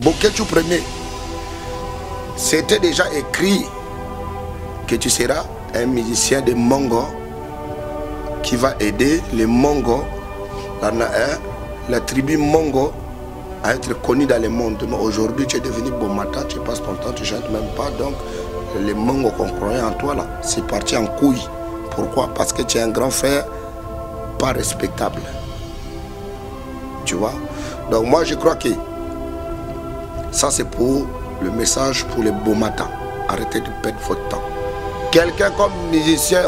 Boketu premier, c'était déjà écrit que tu seras un musicien de Mongo qui va aider les Mongo, la tribu Mongo à être connue dans le monde. Mais aujourd'hui, tu es devenu Bomata, tu passes ton temps, tu ne chantes même pas. Donc, les Mongo qu'on croyait en toi, là, c'est parti en couille. Pourquoi? Parce que tu es un grand frère pas respectable. Tu vois? Donc, moi, je crois que ça, c'est pour le message pour les Bomata. Arrêtez de perdre votre temps. Quelqu'un comme musicien,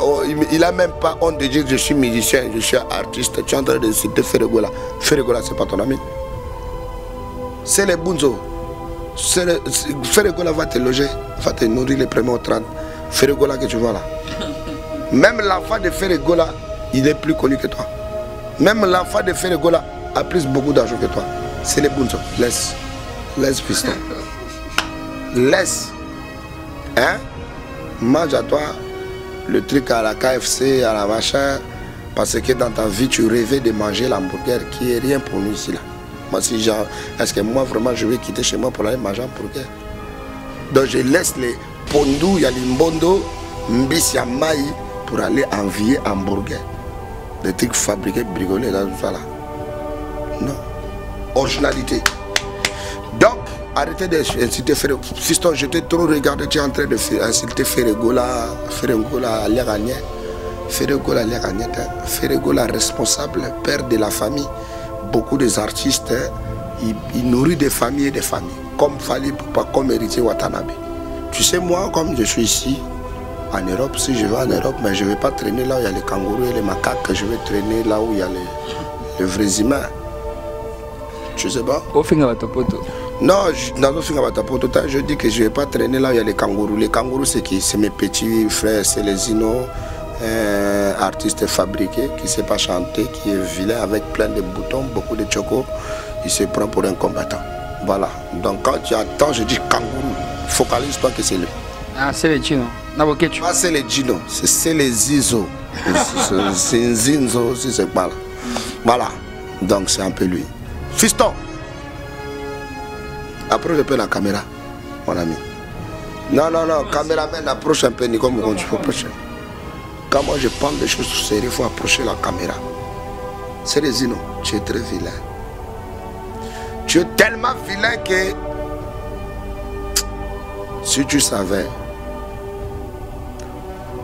il n'a même pas honte de dire que je suis musicien, je suis artiste. Tu es en train de citer Ferregola. Ferregola, ce n'est pas ton ami. C'est les Bunzo. Ferregola va te loger, va te nourrir les premiers au 30. Ferregola que tu vois là. Même l'enfant de Ferregola, il est plus connu que toi. Même l'enfant de Ferregola a plus beaucoup d'argent que toi. C'est les Bunzo. Laisse. Laisse, fiston. Laisse. Hein? Mange à toi le truc à la KFC, à la machin. Parce que dans ta vie, tu rêvais de manger l'hamburger qui est rien pour nous ici là. Moi, si genre, est-ce que moi vraiment je vais quitter chez moi pour aller manger un hamburger? Donc je laisse les pondou, y a les mbondo, mbisi à maï pour aller envier hamburger. Des trucs fabriqués, brigolés là, tout ça là. Non. Originalité. Donc, arrêtez d'insulter Ferregola. Fiston, je t'ai trop regardé, tu es en train d'insulter Ferregola, Ferregola Léragné. Ferregola Léragné, Ferregola responsable, père de la famille. Beaucoup des artistes, ils nourrissent des familles et des familles. Comme Fali Poupa, comme héritier Watanabe. Tu sais, moi, comme je suis ici, en Europe, si je vais en Europe, mais je ne vais pas traîner là où il y a les kangourous et les macaques. Je vais traîner là où il y a les vrais humains. Tu sais pas? Non, je dis que je ne vais pas traîner là où il y a les kangourous. Les kangourous, c'est qui? C'est mes petits frères, c'est les Zino, artistes fabriqués, qui ne sait pas chanter, qui est vilain avec plein de boutons, beaucoup de choco. Il se prend pour un combattant. Voilà. Donc quand tu attends, je dis kangourou. Focalise-toi que c'est lui. Ah, c'est les Gino. Ah, c'est les Gino. C'est les Zizo. C'est Zinzo, si c'est pas là. Voilà. Donc c'est un peu lui. Fiston. Approche un peu la caméra, mon ami. Non, caméraman, approche un peu, Nico Mougon, tu peux approcher. Quand moi je parle des choses sérieuses, il faut approcher la caméra. C'est les Zino, tu es très vilain. Tu es tellement vilain que si tu savais,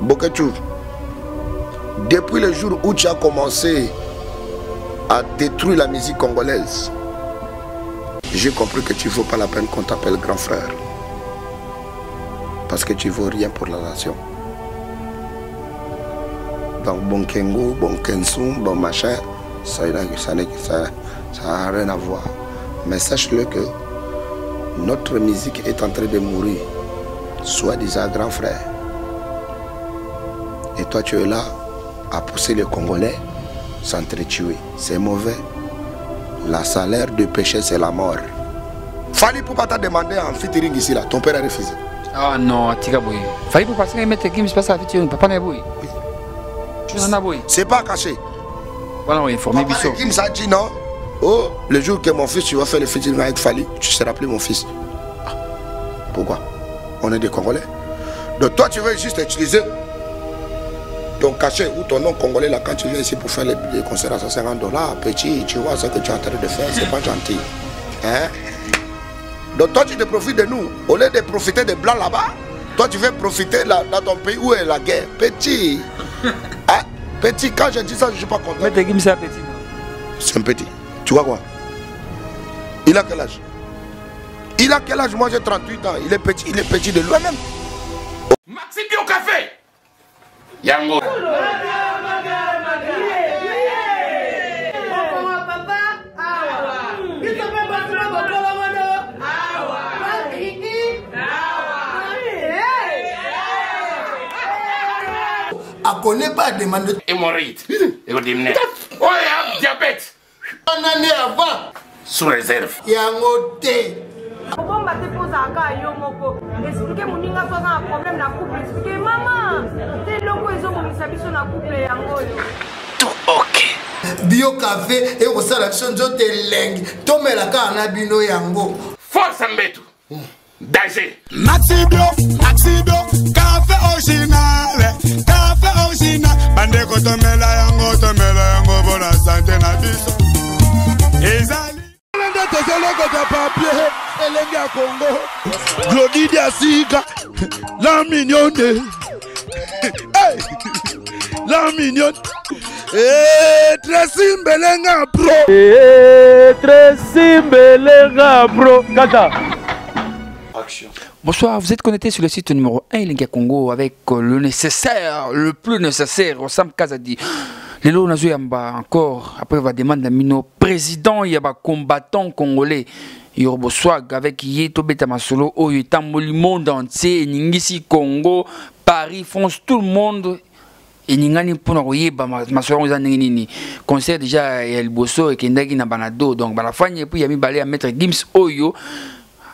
Boketu, depuis le jour où tu as commencé à détruire la musique congolaise, j'ai compris que tu ne vaut pas la peine qu'on t'appelle grand frère. Parce que tu ne vaux rien pour la nation. Donc bon Kengo, bon Kensum, bon machin, ça n'a rien à voir. Mais sache-le que notre musique est en train de mourir, soi-disant grand frère. Et toi tu es là à pousser les Congolais sans te tuer. C'est mauvais. La salaire de péché, c'est la mort. Fali Poupa t'a demandé en featuring ici là, ton père a refusé. Ah non, Tigaboui. Fali Poupa, c'est mettre qui me passe à featuring, papa n'est boui. Tu n'en as boui. C'est pas caché. Voilà, on est informé Bissot. Kim m'a dit non. Oh, le jour que mon fils, tu vas faire le featuring avec Fali, tu seras appelé mon fils. Ah, pourquoi? On est des Congolais. Donc toi, tu veux juste utiliser ton cachet ou ton nom congolais là quand tu viens ici pour faire les concerts à 150 $, petit, tu vois ce que tu es en train de faire, c'est pas gentil. Hein? Donc toi tu te profites de nous. Au lieu de profiter des blancs là-bas, toi tu veux profiter là, dans ton pays où est la guerre. Petit. Hein? Petit, quand je dis ça, je ne suis pas content. Mais t'es qui me petit? C'est un petit. Tu vois quoi? Il a quel âge? Il a quel âge? Moi j'ai 38 ans. Il est petit de lui-même. Maxime au café. Yango. A connaît pas demande Hémorroïde. Oh, il y a diabète. Un année avant. Sous réserve. Yango té. Bon, bah, tu poses un gars, expliquez mon ninga pas un problème dans le couple. Expliquez, maman, t'es logo, ils ont mis sa vie sur la couple et yango. Tout ok. Bio café et au salation de lengue. Tomé la canne à bino yango. Force Mbetu. Danger. Maxi Bio, café original, bande kotomela yango pour la santé na biso. Ezali. de papier, Elengi à Congo, Glody Diasika, la mignonne, la mignonne, Tracy Mbelenga Pro, Tracy Mbelenga Pro, Kata. Bonsoir, vous êtes connecté sur le site numéro 1 Elengi à Congo avec le nécessaire, le plus nécessaire, Sam Kazadi. Les lots yamba encore, après va demander à Mino, président, il y a un combattant congolais. Yorbo Swag avec Yeto Beta Masolo, Oyetamo, le monde entier, Ningisi Congo, Paris, France, tout le monde. Et Ningani Ponaroye, Masolo, Zanini. Concert déjà, il y a le Bosso et Kendagi Nabanado. Donc, à la fin, et puis il y a mis balai à mettre Gims Oyo.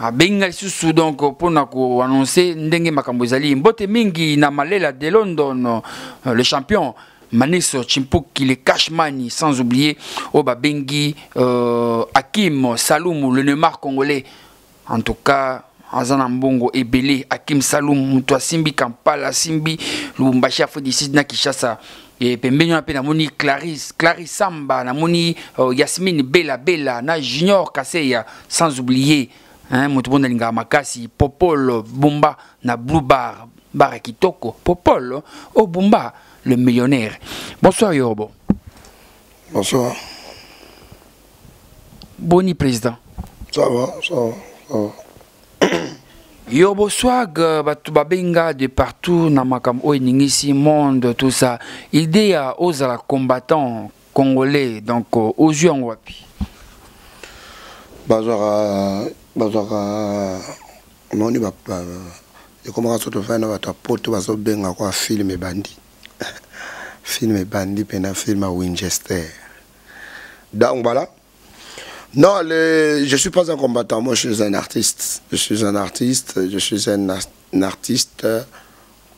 A Bengal sous donc pour nous annoncer Ndenge Makambozali. Mbote Mingi Namalela de London, le champion. Maniso Chimpuki, le Cashmani, sans oublier Oba Bengi, Hakim Saloum, le Neymar congolais. En tout cas, Azanambongo et Belé, Hakim Saloum, Moutoua Simbi, Kampala, Simbi, Lubumbashi, Afodisi, Nakishasa. Et Pembenyo Ape Namoni, Clarisse Samba, Namoni, Yasmine, Bella, Na Junior Kaseya, sans oublier, Moutoubouna Linga Makasi, Popol, Bumba, Na Blue Bar, Barakitoko, Popol, Bumba. Le millionnaire. Bonsoir Yorbo. Bonsoir. Boni président. Ça va. Yorbo Swag, Batubabenga de partout, Namakam Oeningisi, monde, tout ça. Idée aux combattants congolais, donc aux yeux en wapi. Bazara. Non, il va pas. Je commence à te faire un pote, Bazobenga, quoi, film et bandit. Film bandit pendant film à Winchester. Donc voilà. Non, je ne suis pas un combattant, moi je suis un artiste. Je suis un artiste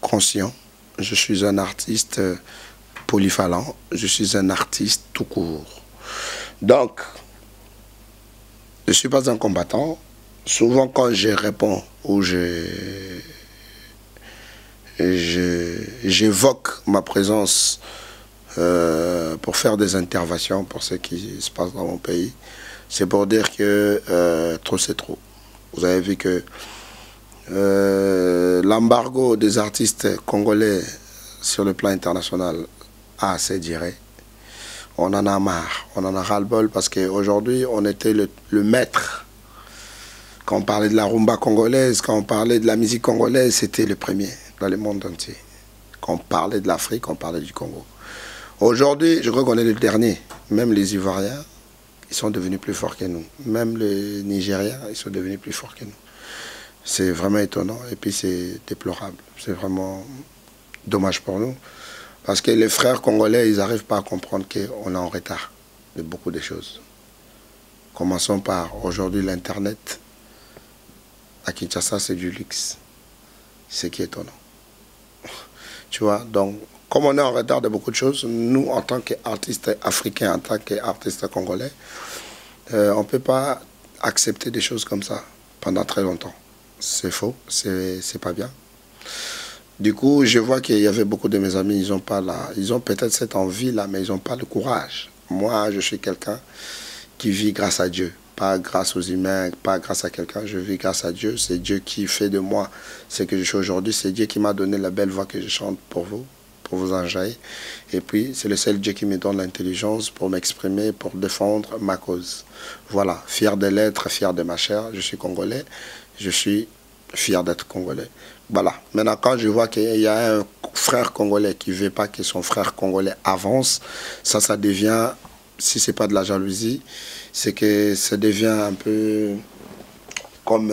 conscient. Je suis un artiste polyvalent. Je suis un artiste tout court. Donc, je ne suis pas un combattant. Souvent quand je réponds ou j'évoque ma présence pour faire des interventions pour ce qui se passe dans mon pays. C'est pour dire que trop c'est trop. Vous avez vu que l'embargo des artistes congolais sur le plan international a assez duré. On en a marre, on en a ras-le-bol parce qu'aujourd'hui on était le maître. Quand on parlait de la rumba congolaise, quand on parlait de la musique congolaise, c'était le premier dans le monde entier. Quand on parlait de l'Afrique, on parlait du Congo. Aujourd'hui, je crois qu'on est le dernier. Même les Ivoiriens, ils sont devenus plus forts que nous. Même les Nigériens, ils sont devenus plus forts que nous. C'est vraiment étonnant et puis c'est déplorable. C'est vraiment dommage pour nous. Parce que les frères congolais, ils n'arrivent pas à comprendre qu'on est en retard de beaucoup de choses. Commençons par aujourd'hui l'Internet. À Kinshasa, c'est du luxe. C'est qui est étonnant. Tu vois, donc, comme on est en retard de beaucoup de choses, nous, en tant qu'artistes africains, en tant qu'artistes congolais, on ne peut pas accepter des choses comme ça pendant très longtemps. C'est faux, c'est pas bien. Du coup, je vois qu'il y avait beaucoup de mes amis, ils ont peut-être cette envie-là, mais ils n'ont pas le courage. Moi, je suis quelqu'un qui vit grâce à Dieu. Pas grâce aux humains, pas grâce à quelqu'un, je vis grâce à Dieu. C'est Dieu qui fait de moi ce que je suis aujourd'hui. C'est Dieu qui m'a donné la belle voix que je chante pour vous enjailler. Et puis, c'est le seul Dieu qui me donne l'intelligence pour m'exprimer, pour défendre ma cause. Voilà, fier de l'être, fier de ma chair. Je suis congolais, je suis fier d'être congolais. Voilà, maintenant quand je vois qu'il y a un frère congolais qui ne veut pas que son frère congolais avance, ça devient, si ce n'est pas de la jalousie, c'est que ça devient un peu comme,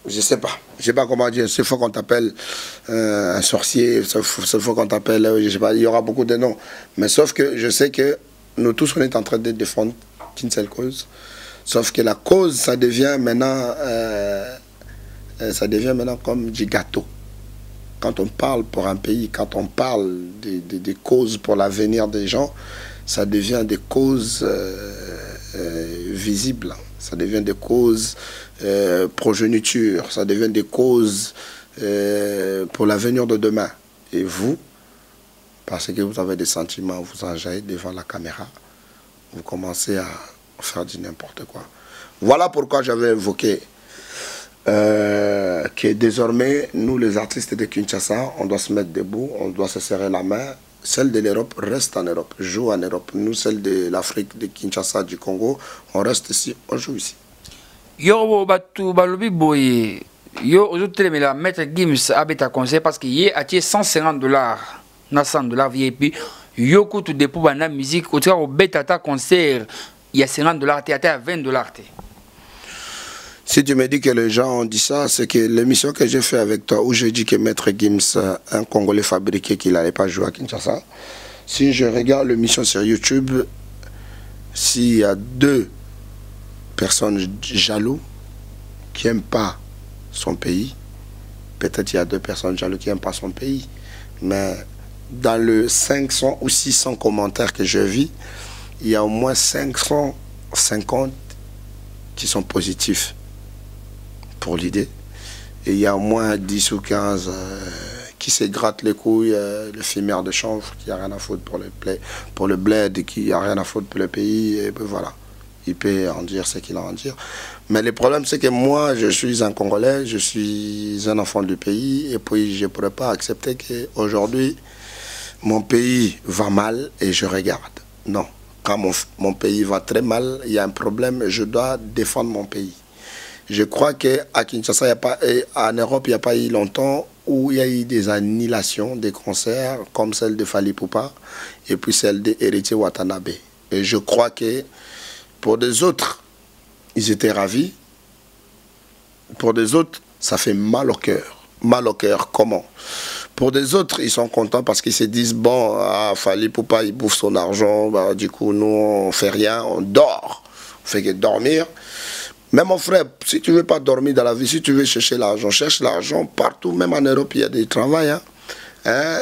je sais pas comment dire, c'est faux qu'on t'appelle un sorcier, c'est faux qu'on t'appelle, je sais pas, il y aura beaucoup de noms. Mais sauf que je sais que nous tous, on est en train de défendre qu'une seule cause. Sauf que la cause, ça devient maintenant comme du gâteau. Quand on parle pour un pays, quand on parle des causes pour l'avenir des gens, ça devient des causes visibles. Ça devient des causes progéniture, ça devient des causes pour l'avenir de demain. Et vous, parce que vous avez des sentiments, vous enjaillez devant la caméra, vous commencez à faire du n'importe quoi. Voilà pourquoi j'avais évoqué que désormais, nous les artistes de Kinshasa, on doit se mettre debout, on doit se serrer la main. Celle de l'Europe reste en Europe, joue en Europe. Nous, celle de l'Afrique, de Kinshasa, du Congo, on reste ici, on joue ici. Yo batu balobi boye yo aujourd'hui mais la maître Gims abeta conseil parce qu'il y a $150 na $100 VIP yo kutu de pour bana musique au tra au beta ta concert il y a $50 théâtre à $20. Si tu me dis que les gens ont dit ça, c'est que l'émission que j'ai fait avec toi où j'ai dit que maître Gims, un Congolais fabriqué qu'il n'allait pas jouer à Kinshasa, si je regarde l'émission sur YouTube, s'il y a 2 personnes jaloux qui n'aiment pas son pays, peut-être il y a 2 personnes jaloux qui n'aiment pas son pays, mais dans le 500 ou 600 commentaires que je vis, il y a au moins 550 qui sont positifs pour l'idée, et il y a au moins 10 ou 15 qui se grattent les couilles, le fumeur de chanvre qui n'a rien à foutre pour le bled, qui n'a rien à foutre pour le pays, et ben voilà. Il peut en dire ce qu'il a à en dire. Mais le problème, c'est que moi, je suis un Congolais, je suis un enfant du pays, et puis je ne pourrais pas accepter qu'aujourd'hui, mon pays va mal et je regarde. Non. Quand mon pays va très mal, il y a un problème, je dois défendre mon pays. Je crois qu'à Kinshasa, en Europe, il n'y a pas eu longtemps où il y a eu des annulations des concerts, comme celle de Fally Ipupa, et puis celle d'Héritier Watanabe. Et je crois que pour des autres, ils étaient ravis. Pour des autres, ça fait mal au cœur. Mal au cœur, comment? Pour des autres, ils sont contents parce qu'ils se disent, bon, Fally Ipupa, il bouffe son argent, bah, du coup, nous, on fait rien, on dort. On fait que dormir. Mais mon frère, si tu ne veux pas dormir dans la vie, si tu veux chercher l'argent, cherche l'argent partout, même en Europe, il y a des travails. Hein.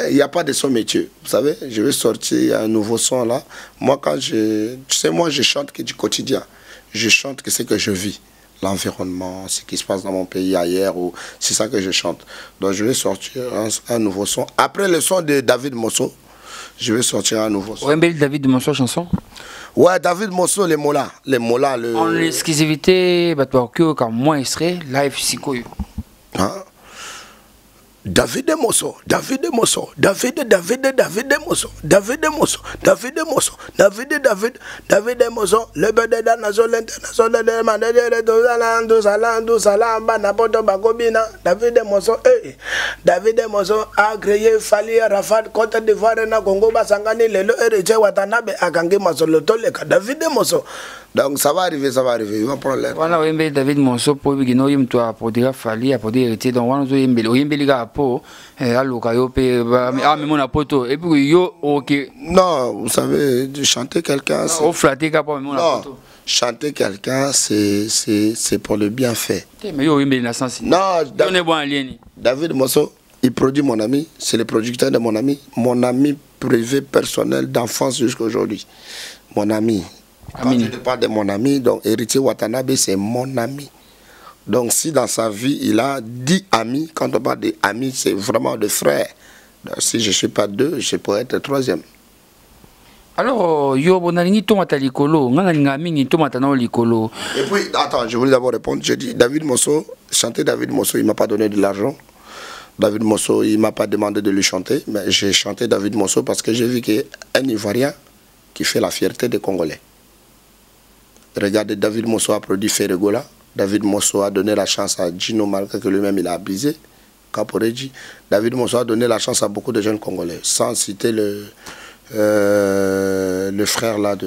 Il n'y a pas de son métier. Vous savez, je vais sortir un nouveau son là. Moi, quand tu sais, moi, je chante que du quotidien. Je chante que c'est que je vis. L'environnement, ce qui se passe dans mon pays ailleurs, c'est ça que je chante. Donc, je vais sortir un nouveau son. Après le son de David Mosso, je vais sortir un nouveau son. Ouais, mais David Mosso, chanson? Ouais, David Mosso, les molas. Les molas, le... En exclusivité, comme moi, il serait live Sikoyo. Hein? David Mosso, David Mosso, David Mosso, David Mosso, David Mosso, David Mosso, le bébé de la nation internationale de Mandela, David Mosso, David Mosso a créé Fally Arafat, Côte d'Ivoire, na Congo, Basangani, le héritier Watanabe, a gagné Mosso, le Toleka, David Mosso. Donc ça va arriver, il va prendre l'air. Voilà, oui, David Mosso, pour lui, il toi pour dire Fally, pour dire héritier, donc on a po mon apoto et puis yo OK. Non, vous savez, chanter quelqu'un, c'est flatter mon apoto. Chanter quelqu'un, c'est pour le bienfait. Mais yo na sens. Non, David Mosso, il produit mon ami, c'est le producteur de mon ami privé personnel d'enfance jusqu'à aujourd'hui. Mon ami. Quand je parle de mon ami, donc Héritier Watanabe, c'est mon ami. Donc si dans sa vie, il a 10 amis, quand on parle d'amis, c'est vraiment des frères. Donc, si je ne suis pas 2, je pourrais être 3e. Alors, yo bonalingi tomata likolo, ngana mingi tomata na likolo. Et puis, attends, je voulais d'abord répondre. J'ai dit, David Mosso, chanter David Mosso, il ne m'a pas donné de l'argent. David Mosso, il ne m'a pas demandé de lui chanter, mais j'ai chanté David Mosso parce que j'ai vu qu'il y a un Ivoirien qui fait la fierté des Congolais. Regardez, David Mosso a produit Ferregola. David Mosso a donné la chance à Gino Malka, que lui-même il a abusé. Caporeji. David Mosso a donné la chance à beaucoup de jeunes Congolais, sans citer le frère là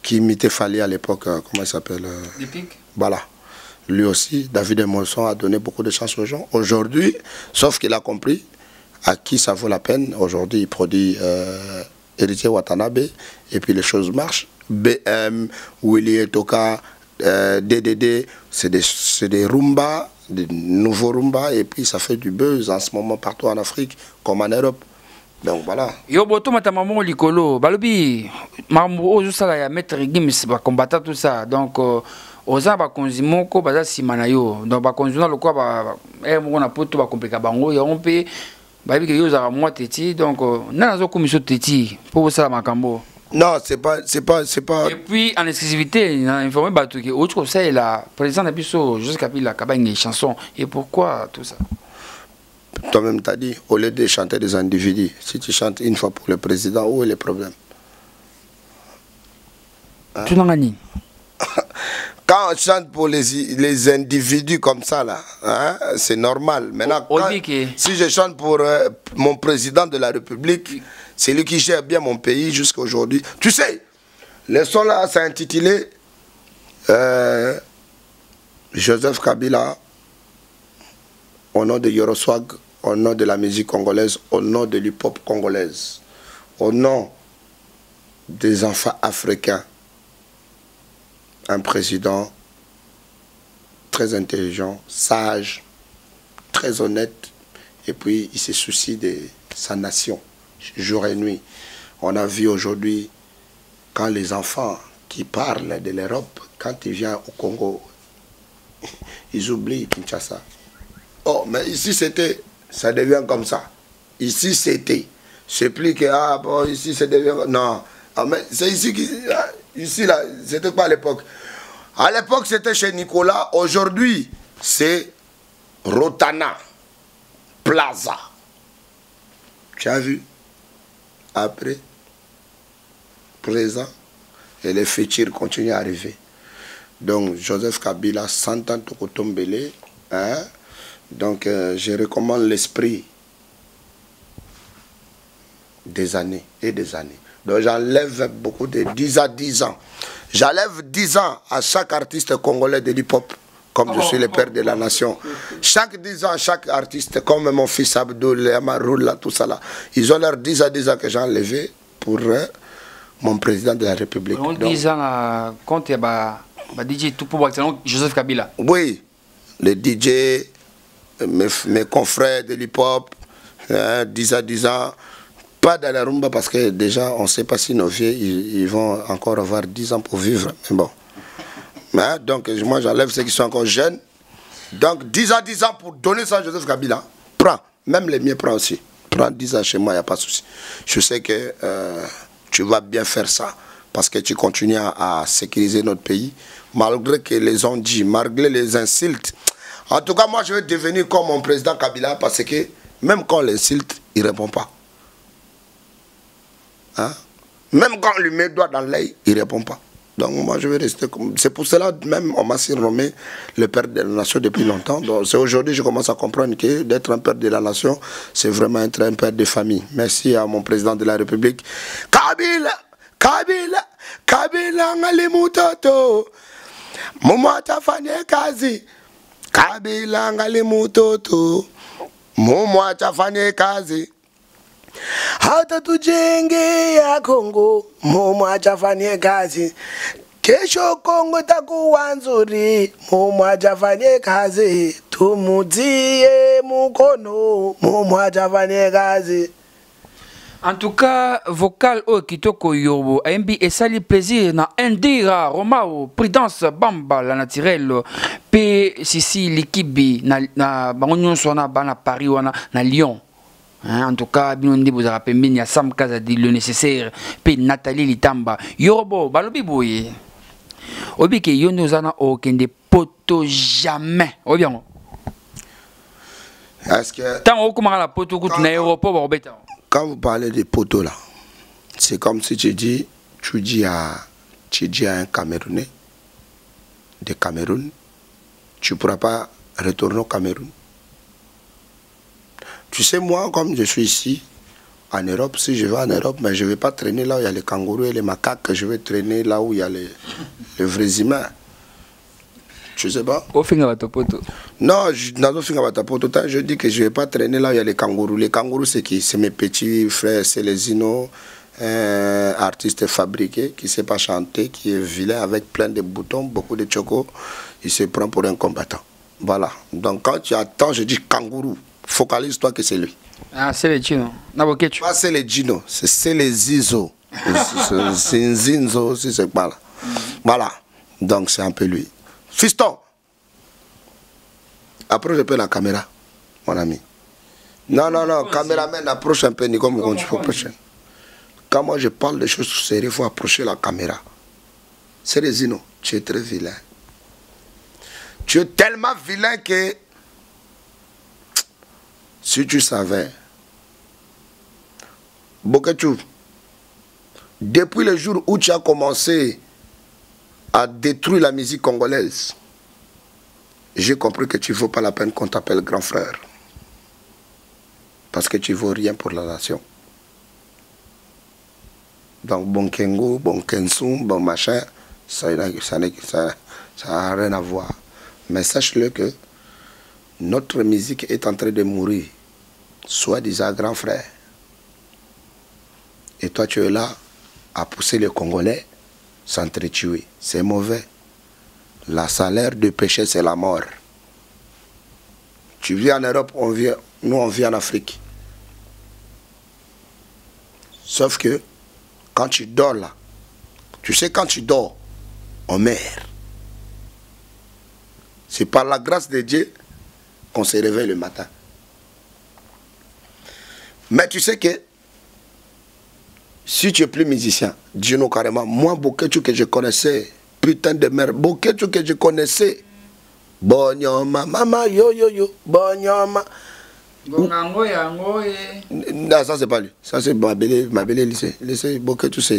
qui imitait Fally à l'époque, comment il s'appelle Voilà. Lui aussi, David Mosso a donné beaucoup de chance aux gens. Aujourd'hui, sauf qu'il a compris à qui ça vaut la peine. Aujourd'hui, il produit Héritier Watanabe, et puis les choses marchent. BM, Willy Toka, DDD, c'est des Rumba, des nouveaux Rumba, et puis ça fait du buzz en ce moment partout en Afrique, comme en Europe. Donc voilà. Yo boto mata maman likolo balobi mambo ozo sala ya maître Gims ba combattant tout ça donc oza ba konzimoko baza simana yo donc ba konzuna lokwa ba mo na poto ba komplika bango yo mpe ba bi ke yo za moi teti donc na zo komiso teti pour sala makambo. Non, c'est pas Et puis en exclusivité informé bato que autre conseil la président Nabiso jusqu'à puis la cabane chanson et pourquoi tout ça. Toi-même t'as dit, au lieu de chanter des individus, si tu chantes une fois pour le président, où est le problème? Hein? Tout Quand on chante pour les individus comme ça, là, hein, c'est normal. Maintenant, si je chante pour mon président de la République, c'est lui qui gère bien mon pays jusqu'à aujourd'hui. Tu sais, le son là, c'est intitulé Joseph Kabila, au nom de Yoroswag, au nom de la musique congolaise, au nom de l'hip-hop congolaise, au nom des enfants africains. Un président très intelligent, sage, très honnête, et puis il se soucie de sa nation, jour et nuit. On a vu aujourd'hui, quand les enfants qui parlent de l'Europe, quand ils viennent au Congo, ils oublient Kinshasa. Oh, mais ici c'était, ça devient comme ça. Ici c'était. C'est plus que, ah bon, ici ça devient. Non. Ah, mais c'est ici qui. Ici là, c'était pas à l'époque. À l'époque c'était chez Nicolas. Aujourd'hui, c'est Rotana Plaza. Tu as vu? Après, présent, et les futurs continuent à arriver. Donc, Joseph Kabila, 100 ans Tokotombele, hein? Donc, je recommande l'esprit des années et des années. Donc, j'enlève beaucoup de 10 à 10 ans. J'enlève 10 ans à chaque artiste congolais de l'hip-hop, comme je suis le père de la nation. Chaque 10 ans, chaque artiste, comme mon fils Abdoul, Amaroul, là, tout ça là, ils ont leurs 10 à 10 ans que j'ai enlevé pour mon président de la République. Donc, 10 ans, quand il y a DJ tout pour Joseph Kabila. Oui, les DJ. Mes confrères de l'hip-hop, 10 à 10 ans, pas dans la rumba parce que déjà on ne sait pas si nos vieux ils vont encore avoir 10 ans pour vivre. Mais bon. Hein, donc moi j'enlève ceux qui sont encore jeunes. Donc 10 à 10 ans pour donner ça à Joseph Kabila. Prends, même les miens prends aussi. Prends 10 ans chez moi, il n'y a pas de souci. Je sais que tu vas bien faire ça parce que tu continues à sécuriser notre pays malgré que les ont dit, malgré les insultes. En tout cas, moi, je vais devenir comme mon président Kabila parce que même quand on l'insulte, il ne répond pas. Hein? Même quand on lui met le doigt dans l'œil, il ne répond pas. Donc moi, je vais rester comme... C'est pour cela même, on m'a surnommé le père de la nation depuis longtemps. Donc c'est aujourd'hui que je commence à comprendre que d'être un père de la nation, c'est vraiment être un père de famille. Merci à mon président de la République. Kabila, Kabila, Kabila, ngalimutoto, mumata fanye kazi. Kabila ngali mutoto, mumu chafanye kazi. Hata tujenge ya Kongo, mumu chafanye kazi. Kesho Kongo takuwa nzuri, mumu chafanye kazi. Tumutie mukono, mumu chafanye kazi. En tout cas, vocal au Kitoko Yobo, AMB et sali plaisir na Indira, Romao, Prudence, Bamba, la naturelle, P. Sissi, Likibi, na Bangonyon Sona, na Paris, na Lyon. En tout cas, Binondi vous a rappelé, il y a Sam Kazadi, le nécessaire, P. Nathalie Litamba, Yorobo, Balobi Boye. Obi ke Yonozana aucun des potos jamais. Obian. Est-ce que. Tant on commence à la poto, coup, na aéroport, Robeta. Quand vous parlez des poteaux là, c'est comme si tu dis à un Camerounais de Cameroun, tu ne pourras pas retourner au Cameroun. Tu sais, moi, comme je suis ici, en Europe, si je vais en Europe, mais je ne vais pas traîner là où il y a les kangourous et les macaques, je vais traîner là où il y a les vrais humains. Je sais pas. Non, je dis que je ne vais pas traîner là où il y a les kangourous. Les kangourous, c'est qui? C'est mes petits frères, c'est les Zino, un artiste fabriqué qui ne sait pas chanter, qui est vilain avec plein de boutons, beaucoup de choco. Il se prend pour un combattant. Voilà. Donc quand tu attends, je dis kangourou. Focalise-toi que c'est lui. Ah, c'est les Gino. Pas c'est les Gino, c'est les Zizo. C'est un Zinzo, si c'est pas là. Voilà. Donc c'est un peu lui. Fiston. Approche un peu la caméra, mon ami. Non, caméraman, approche un peu, Nico Mougonji, prochaine. Quand moi je parle de choses sérieuses, il faut approcher la caméra. C'est les Zino, tu es très vilain. Tu es tellement vilain que si tu savais, Boketou, depuis le jour où tu as commencé à détruire la musique congolaise, j'ai compris que tu ne vaut pas la peine qu'on t'appelle grand frère. Parce que tu ne vaux rien pour la nation. Donc, bon Kengo, bon Kensum, bon machin, ça n'a rien à voir. Mais sache-le que notre musique est en train de mourir, soi-disant grand frère. Et toi, tu es là à pousser les Congolais s'entretuer. C'est mauvais. La salaire de péché, c'est la mort. Tu vis en Europe, nous on vit en Afrique. Sauf que, quand tu dors là, tu sais quand tu dors, on meurt. C'est par la grâce de Dieu qu'on se réveille le matin. Mais tu sais que, si tu es plus musicien, dis-nous carrément, moi, Boketou que je connaissais, putain de merde, Boketou que je connaissais, Bonyoma, maman, yo, Bonyoma. Non, ça c'est pas lui. Ça c'est ma belle lycée. Lycée Boketou, c'est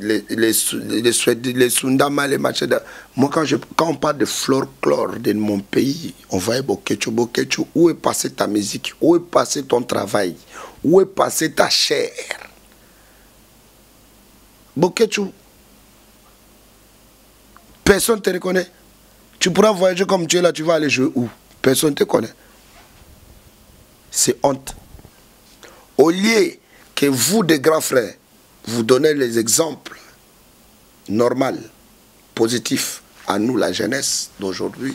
les Sundama, les machins. Moi, quand on parle de folklore de mon pays, on va Boketou. Boketou, où est passée ta musique? Où est passé ton travail? Où est passée ta chair? Boketou, personne ne te reconnaît. Tu pourras voyager comme tu es là, tu vas aller jouer où? Personne ne te connaît. C'est honte. Au lieu que vous, des grands frères, vous donnez les exemples normaux, positifs à nous, la jeunesse d'aujourd'hui,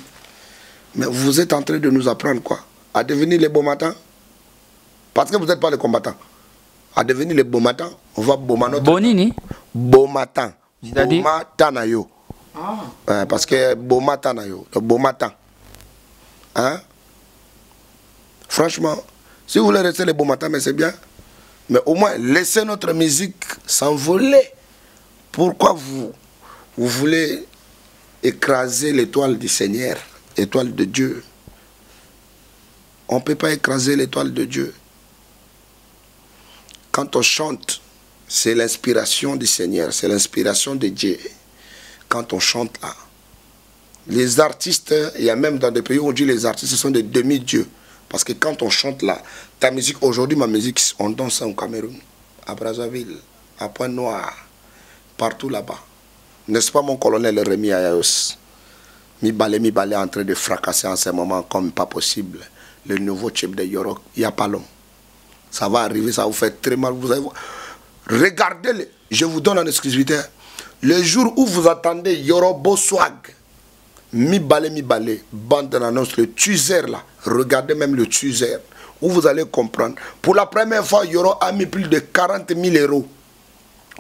mais vous êtes en train de nous apprendre quoi? À devenir les beaux matins? Parce que vous n'êtes pas les combattants. À devenir les beaux matins, on va beau matin. Bonini? Beau matin. C'est-à-dire? Beau matin na yo. Ah. Parce que beau matin na yo. Le beau matin. Hein? Franchement, si vous voulez rester les beaux matins, mais c'est bien. Mais au moins, laissez notre musique s'envoler. Pourquoi vous voulez écraser l'étoile du Seigneur, l'étoile de Dieu? On ne peut pas écraser l'étoile de Dieu. Quand on chante, c'est l'inspiration du Seigneur, c'est l'inspiration de Dieu. Quand on chante là, les artistes, il y a même dans des pays où on dit les artistes, ce sont des demi-dieux. Parce que quand on chante là, ta musique, aujourd'hui ma musique, on danse au Cameroun, à Brazzaville, à Pointe-Noire, partout là-bas. N'est-ce pas mon colonel Rémi Ayos? Mi balé en train de fracasser en ce moment comme pas possible. Le nouveau chef de Yoro, il n'y a pas long. Ça va arriver, ça va vous faire très mal. Vous allez voir. Regardez, je vous donne en exclusivité. Le jour où vous attendez Yoro Boswag, mi balé, bande d'annonce, le teaser là, regardez même le teaser, où vous allez comprendre. Pour la première fois, Yoro a mis plus de 40 000 €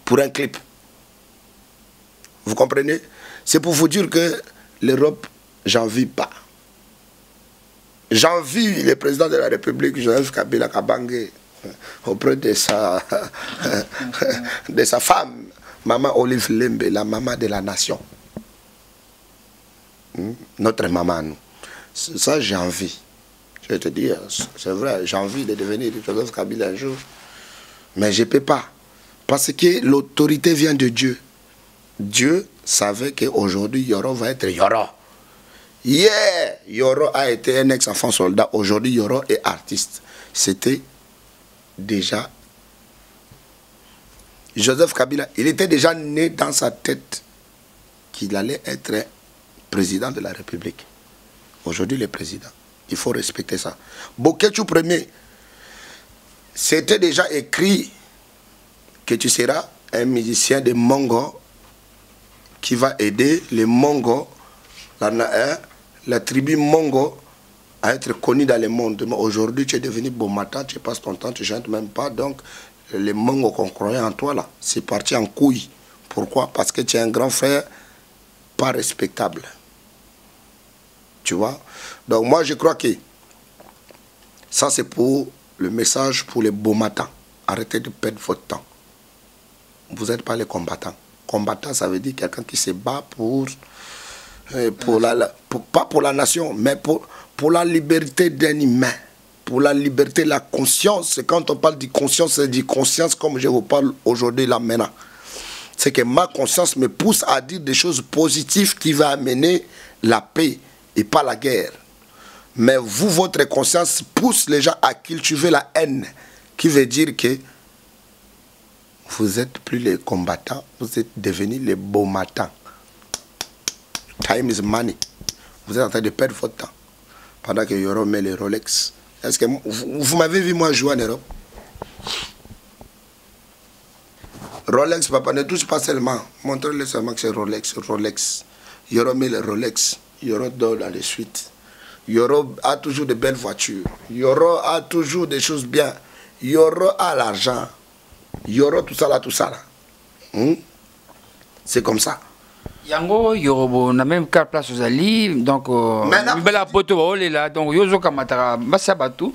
pour un clip. Vous comprenez? C'est pour vous dire que l'Europe, j'en vis pas. J'envie le président de la République, Joseph Kabila Kabange, auprès de sa femme, Maman Olive Lembe, la maman de la nation. Notre maman, nous. Ça, j'ai envie. Je vais te dire, c'est vrai, j'ai envie de devenir Joseph Kabila un jour. Mais je ne peux pas. Parce que l'autorité vient de Dieu. Dieu savait qu'aujourd'hui, Yoro va être Yoro. Hier, Yoro a été un ex-enfant soldat. Aujourd'hui, Yoro est artiste. C'était déjà... Joseph Kabila, il était déjà né dans sa tête qu'il allait être président de la République. Aujourd'hui, le président. Il faut respecter ça. Boketou Premier, c'était déjà écrit que tu seras un musicien de Mongo qui va aider les Mongos La tribu Mongo à être connue dans le monde. Aujourd'hui, tu es devenu Bomata, tu passes ton temps, tu ne chantes même pas. Donc, les Mongo qu'on croyait en toi, là, c'est parti en couille. Pourquoi? Parce que tu es un grand frère pas respectable. Tu vois? Donc, moi, je crois que ça, c'est pour le message pour les Bomata. Arrêtez de perdre votre temps. Vous n'êtes pas les combattants. Combattant, ça veut dire quelqu'un qui se bat pas pour la nation, mais pour la liberté d'un humain, pour la liberté, la conscience. Quand on parle de conscience, c'est de conscience comme je vous parle aujourd'hui là maintenant. C'est que ma conscience me pousse à dire des choses positives qui vont amener la paix et pas la guerre. Mais vous, votre conscience pousse les gens à cultiver la haine, qui veut dire que vous n'êtes plus les combattants, vous êtes devenus les Bomatans. Time is money. Vous êtes en train de perdre votre temps. Pendant que Yoro met les Rolex. Est-ce que vous m'avez vu moi jouer en Europe? Rolex, papa, ne touche pas seulement. Montrez-le seulement que c'est Rolex. Rolex. Yoro met les Rolex. Yoro dort dans les suites. Yoro a toujours de belles voitures. Yoro a toujours des choses bien. Yoro a l'argent. Yoro tout ça là, tout ça là. C'est comme ça. Yango Yorobo na même cas place aux alliés donc bela poto là donc yozo kamatara basabatu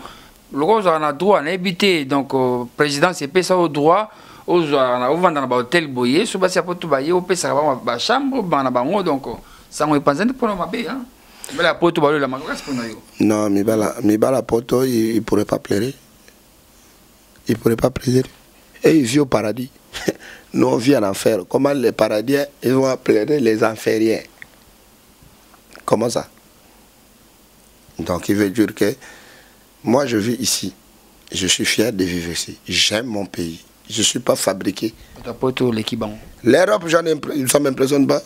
le rose on a droit à habiter donc président c'est pesa au droit aux on vendre dans hôtel boyer so basi poto baye au pesa ba chambre bana bango donc ça on est pas pour ma bé hein bela poto la magresse pour nous. Non mi bala poto il pourrait pas pleurer. Il pourrait pas pleurer. Et il vit au paradis. Nous on vit en enfer. Comment les paradiens ils vont appeler les enfériens? Comment ça? Donc il veut dire que moi je vis ici. Je suis fier de vivre ici. J'aime mon pays. Je ne suis pas fabriqué. L'Europe, ça ne m'impressionne pas.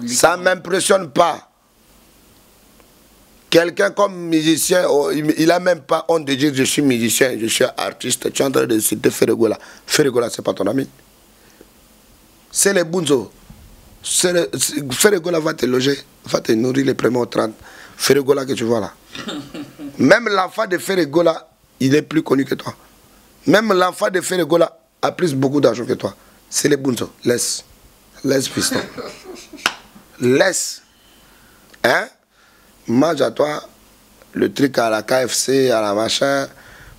Ça ne m'impressionne pas. Quelqu'un comme musicien, il n'a même pas honte de dire je suis musicien, je suis artiste. Tu es en train de citer Ferregola. Ferregola, ce n'est pas ton ami. C'est les Bunzo. Ferregola va te loger, va te nourrir les premiers 30. Ferregola que tu vois là. Même l'enfant de Ferregola, il est plus connu que toi. Même l'enfant de Ferregola a plus beaucoup d'argent que toi. C'est les Bunzo. Laisse. Laisse, piston. Laisse. Hein? Mange à toi le truc à la KFC, à la machin,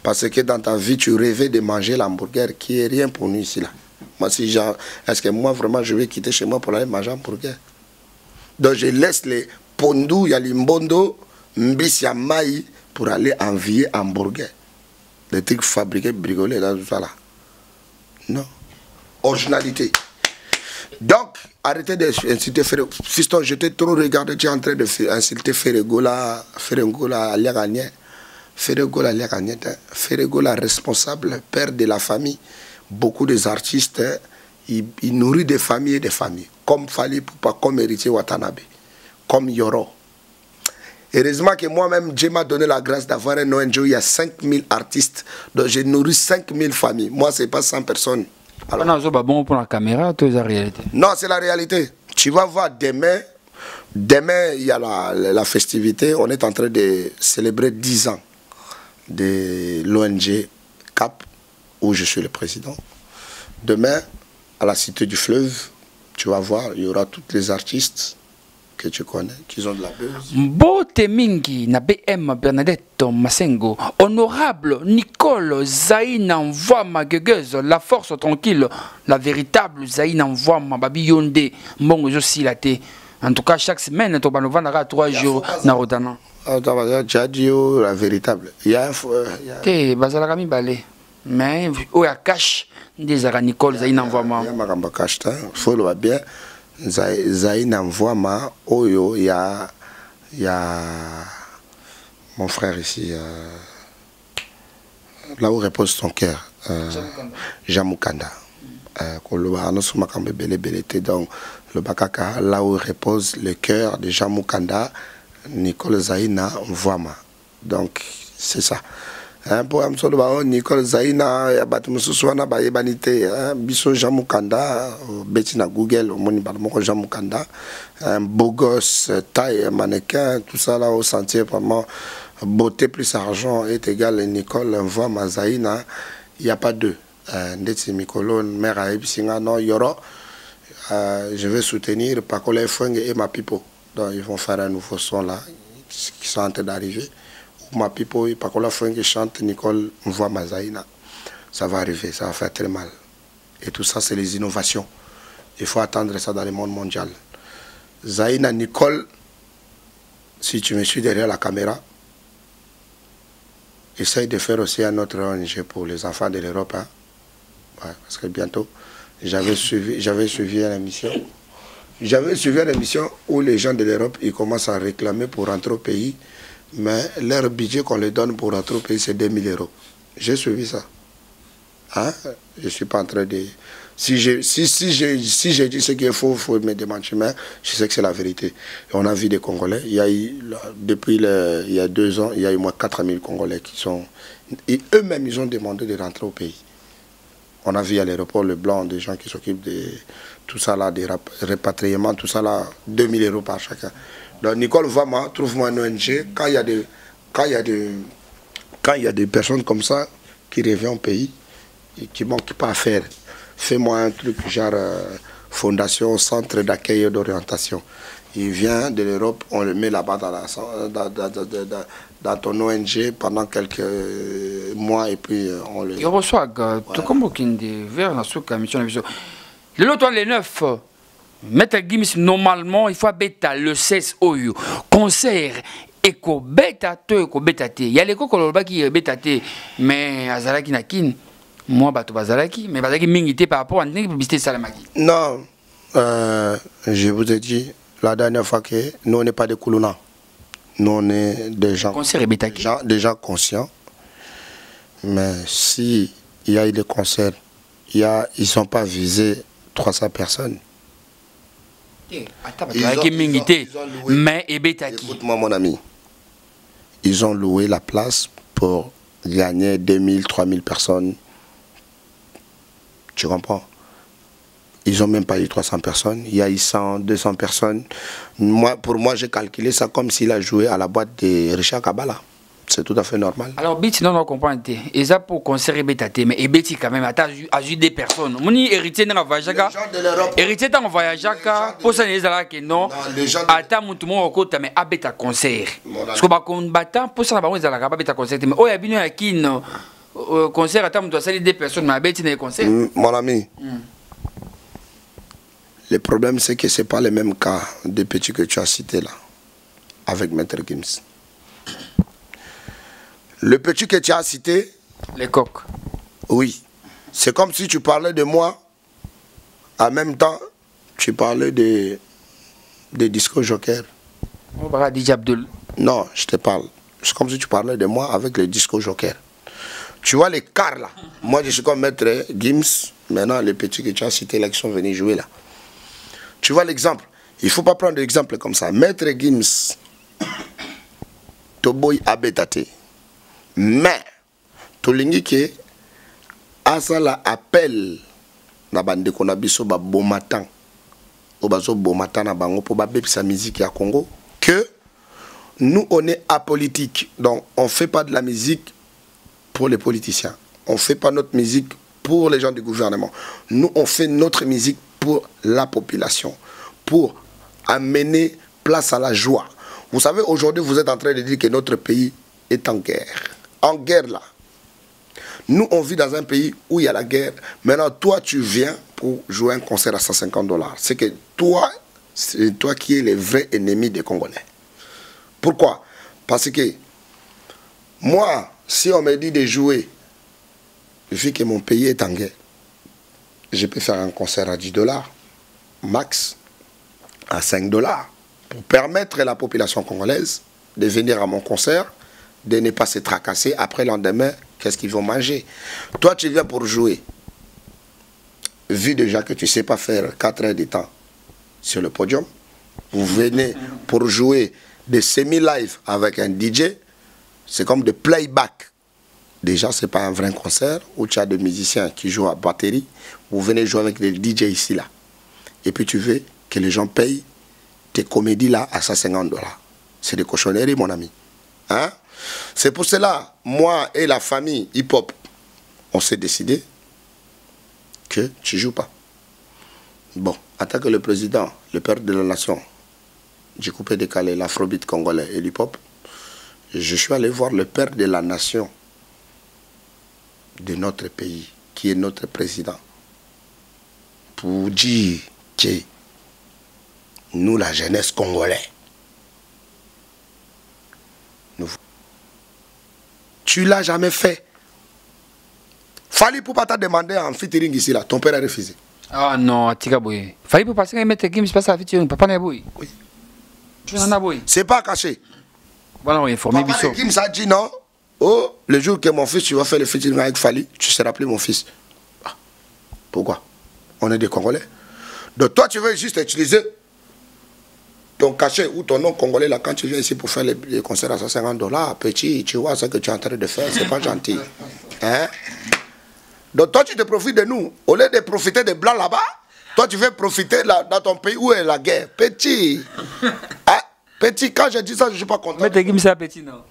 parce que dans ta vie, tu rêvais de manger l'hamburger qui est rien pour nous ici. Là. Moi, si genre, est-ce que moi, vraiment, je vais quitter chez moi pour aller manger un hamburger? Donc, je laisse les pondou, yalimbondo, mbissia maï pour aller envier hamburger. Des trucs fabriqués, brigolés, là, tout ça là. Non. Originalité. Donc, arrêtez d'insulter Ferregola. Fiston, je t'ai trop regardé, tu es en train d'insulter Ferregola, Ferregola, Ferregola, responsable, père de la famille. Beaucoup des artistes, il nourrit des familles et des familles. Comme Fali Poupa, comme héritier Watanabe, comme Yoro. Heureusement que moi-même, Dieu m'a donné la grâce d'avoir un ONG où il y a 5000 artistes. Donc, j'ai nourri 5000 familles. Moi, ce n'est pas 100 personnes. Alors, bon pour la caméra, c'est la réalité. Non, c'est la réalité. Tu vas voir demain, il y a la festivité. On est en train de célébrer 10 ans de l'ONG CAP, où je suis le président. Demain, à la Cité du Fleuve, tu vas voir, il y aura tous les artistes que tu connais, qui ont de la buzz. Mbote mingi na BM Bernadette Masengo, honorable Nicole Zaïna Mvouama Guegueuse, la force tranquille, la véritable Zaïna Mvouama Babi Yonde, Mbongo Josilate. En tout cas, chaque semaine, tu vas nous 3 jours na Rodana. Tu as dit la véritable. Il y a un Te Bazalakami Balé. Mais, où y cache des ara Nicole Zaïna Mvouama. Il y a Maramba Cache, il faut le voir bien. Zaïna Mvouama, Oyo, il y a mon frère ici, là où repose son cœur, Jamukanda. Donc, le Bakaka, là où repose le cœur de Jamukanda, Nicole Zaïna Mvouama. Donc, c'est ça. Pour Nicole Zaina, Batmuswana, Bayebanite, Bisso Jamukanda, Bettina Google, Monibalmoko Jamukanda, un beau gosse, taille, mannequin, tout ça là au sentier, vraiment, beauté plus argent est égal à Nicole, voix Mazaina, il n'y a pas deux. Ndetsi Mikolo, mère à Ebisinga, non, Yoro, je vais soutenir Pacola Feng et ma Pipo. Donc ils vont faire un nouveau son là, qui sont en train d'arriver. Ma Pipo, Pacola Feng chante Nicole voix Mazaina. Ça va arriver, ça va faire très mal. Et tout ça, c'est les innovations. Il faut attendre ça dans le monde mondial. Zaina, Nicole, si tu me suis derrière la caméra, essaye de faire aussi un autre ONG pour les enfants de l'Europe. Hein. Ouais, parce que bientôt, j'avais suivi une émission. J'avais suivi une émission où les gens de l'Europe ils commencent à réclamer pour rentrer au pays. Mais leur budget qu'on les donne pour rentrer au pays, c'est 2000 €. J'ai suivi ça. Hein? Je ne suis pas en train de... Si j'ai dit ce qu'il faut, il faut me démentir, mais je sais que c'est la vérité. Et on a vu des Congolais. Il y a eu, depuis il y a 2 ans, il y a eu moins 4000 Congolais qui sont... Et eux-mêmes, ils ont demandé de rentrer au pays. On a vu à l'aéroport le blanc, des gens qui s'occupent de tout ça là, des répatriements, tout ça là, 2000 € par chacun. Donc Nicole Vama, trouve-moi un ONG, quand il y a des personnes comme ça qui reviennent au pays et qui manquent pas à faire, fais-moi un truc genre fondation, centre d'accueil et d'orientation. Il vient de l'Europe, on le met là-bas dans ton ONG pendant quelques mois et puis on le... Il reçoit tout comme aucun vers dans ce commission. Le lot les 9. Maître Gims, normalement, il faut bêta le 16 oyo. Concert, éco bêta, to éco bêta te. Il y a l'éco qui est bêta te, mais Azalaki Nakin, moi, bato Bazalaki, mais Bazalaki mingité par rapport à une publicité Salamaki. Non, je vous ai dit la dernière fois que nous, on n'est pas des Koulouna. Nous, on est des gens, des gens conscients. Mais si il y a eu des concerts, ils ne sont pas visés 300 personnes. Écoute-moi mon ami, ils ont loué la place pour gagner 2000, 3000 personnes. Tu comprends? Ils n'ont même pas eu 300 personnes, il y a eu 100, 200 personnes. Pour moi, j'ai calculé ça comme s'il a joué à la boîte de Richard Kabbalah. C'est tout à fait normal. Alors, Biti, non, on comprend. Et ça pour concert Bétaté, mais Biti, quand même, a eu des personnes. Mon héritier dans le voyage, héritier dans le voyage, pour ça, les gens qui non, attends, mon tout le monde au côté, mais à Béta concert. Parce que, bah, combattant, pour ça, on va à Béta concert. Mais, oh, il y a bien un qui, concert, attends, on doit saluer des personnes, mais à Béti, dans le concert. Mon ami, le problème, c'est que ce n'est pas le même cas de petits que tu as cité là, avec Maître Gims. Le petit que tu as cité... Les coqs. Oui. C'est comme si tu parlais de moi, en même temps, tu parlais des disco jokers. On va dire Abdul. Non, je te parle. C'est comme si tu parlais de moi avec les disco jokers. Tu vois l'écart là. Moi, je suis comme Maître Gims. Maintenant, les petits que tu as cités là, qui sont venus jouer là. Tu vois l'exemple. Il ne faut pas prendre l'exemple comme ça. Maître Gims, Toboy Abetate. Mais, tolingi ke asala appel na bande kona biso ba bomatan o bazo bomatan na bango po ba bepisa musique ya Congo que nous on est apolitique. Donc on fait pas de la musique pour les politiciens. On fait pas notre musique pour les gens du gouvernement. Nous on fait notre musique pour la population, pour amener place à la joie. Vous savez, aujourd'hui vous êtes en train de dire que notre pays est en guerre. En guerre là. Nous, on vit dans un pays où il y a la guerre. Maintenant, toi, tu viens pour jouer un concert à 150 $. C'est que toi, c'est toi qui es le vrai ennemi des Congolais. Pourquoi? Parce que moi, si on me dit de jouer, vu que mon pays est en guerre, je peux faire un concert à 10 $, max, à 5 $, pour permettre à la population congolaise de venir à mon concert, de ne pas se tracasser. Après le lendemain, qu'est-ce qu'ils vont manger? Toi, tu viens pour jouer. Vu déjà que tu ne sais pas faire 4 heures de temps sur le podium, vous venez pour jouer des semi-live avec un DJ, c'est comme de playback. déjà, ce n'est pas un vrai concert où tu as des musiciens qui jouent à batterie. Vous venez jouer avec des DJ ici, là. Et puis tu veux que les gens payent tes comédies là à 150 $. C'est des cochonneries, mon ami. Hein? C'est pour cela, moi et la famille hip-hop, on s'est décidé que tu ne joues pas. Bon, en tant que le président, le père de la nation, j'ai coupé décalé l'afrobeat congolais et l'hip-hop, je suis allé voir le père de la nation de notre pays, qui est notre président, pour dire que nous, la jeunesse congolaise, tu l'as jamais fait. Fallait pour pas te demander en featuring ici là, ton père a refusé. Ah non, Tika Boy. Fallait pour passer à mettre Gims passe à featuring, papa n'a boy. Oui. Tu n'en as boy. C'est pas caché. Voilà, on est informé. Papa de Gims a dit non. Oh, le jour que mon fils, tu vas faire le featuring avec Fali, tu seras appelé mon fils. Ah. Pourquoi? On est des Congolais. Donc toi, tu veux juste utiliser ton cachet ou ton nom congolais là quand tu viens ici pour faire les concerts à 150 $. Petit, tu vois ce que tu es en train de faire, c'est pas gentil. Hein? Donc toi, tu te profites de nous. Au lieu de profiter des blancs là-bas, toi, tu veux profiter dans ton pays où est la guerre. Petit. Hein? Petit, quand je dis ça, je ne suis pas content. Mais t'es Gims, c'est un petit, non?